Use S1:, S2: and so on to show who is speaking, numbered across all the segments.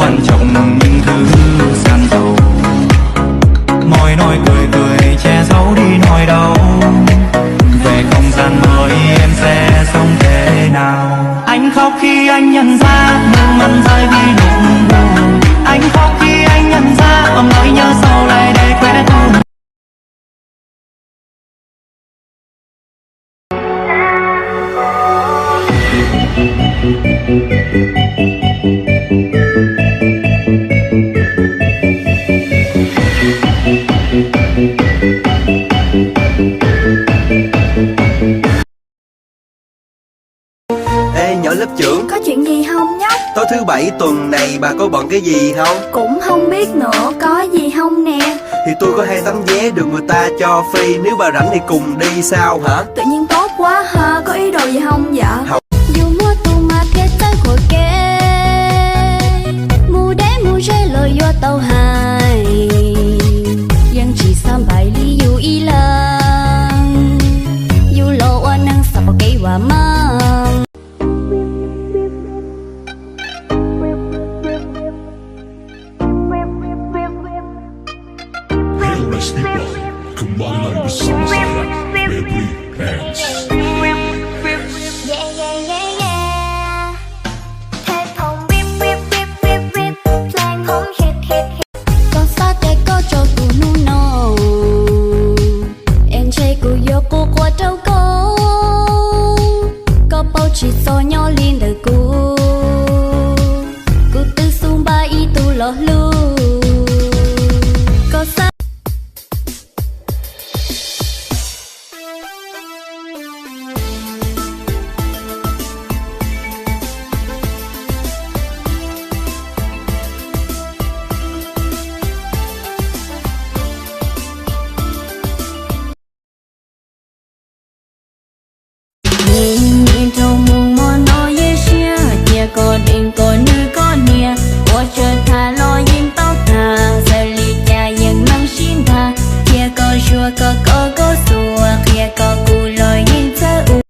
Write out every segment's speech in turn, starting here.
S1: quan trọng những thứ gian dầu. Môi nói cười cười che giấu đi nỗi đau. Về không gian mới em sẽ sống thế nào? Anh khóc khi anh nhận ra nước mắt rơi vì nỗi buồn. Anh khóc khi anh nhận ra ôm nỗi nhớ sau lại để quên thương.
S2: Ê nhỏ lớp trưởng,
S3: có chuyện gì không nhóc?
S2: tối thứ bảy tuần này bà có bận cái gì không?
S3: Cũng không biết nữa, có gì không nè?
S2: Thì tôi có 2 tấm vé được người ta cho free. Nếu bà rảnh thì cùng đi sao hả?
S3: Tự nhiên tốt quá ha, có ý đồ gì không dạ?
S2: Không.
S3: Dù mua tù mà kết tới khổ kê Mù đế mù rơi lời vô tàu hài Yang chỉ xăm bài lý dù ý lăng Dù lộ oan năng sắp vào cây hòa mang.
S4: Hail Festival, kembali lagi bersama saya, Baby Hands.
S3: Con xa trẻ có cho tù nu nô Em chơi cụ vô cô qua trâu cô Có bao chỉ so nhỏ liên đời cụ Cụ tư xuống ba y tu lọ lưu Có xa nhìn trong mùng mò nói với xia Chia có định có như có nia Qua chờ thà lo yên tóc thà Giờ lì cha yên năng xin thà Chia có chua có xua Kia có cụ lời yên thơ u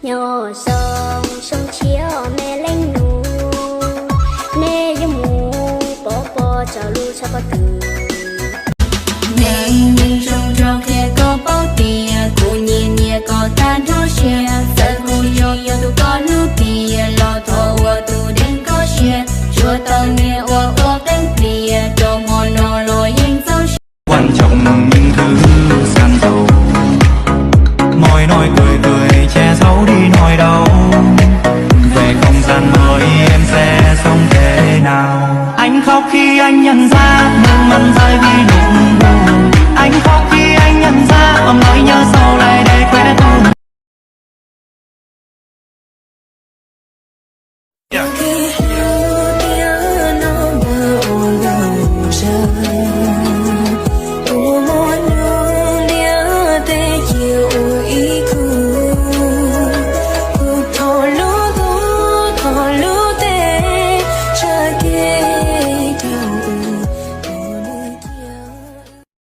S3: nhỏ sông sông chiếu mẹ lên nụ nè giống mù bỏ cho lu cho có từ nàng nhưng trong trong kia có bao tiền cô nhìn nhẹ có tan thô xe sợ cô yo tu có lu tiền lo thô tu đến có xe chúa tao nghe o đến tiền cho mòn nó lôi yên dấu
S1: Quan trọng những thứ gian dầu. Môi nói cười cười che giấu đi nỗi đau. Về không gian mới em sẽ sống thế nào? Anh khóc khi anh nhận ra nước mắt rơi vì nỗi buồn. Anh khóc khi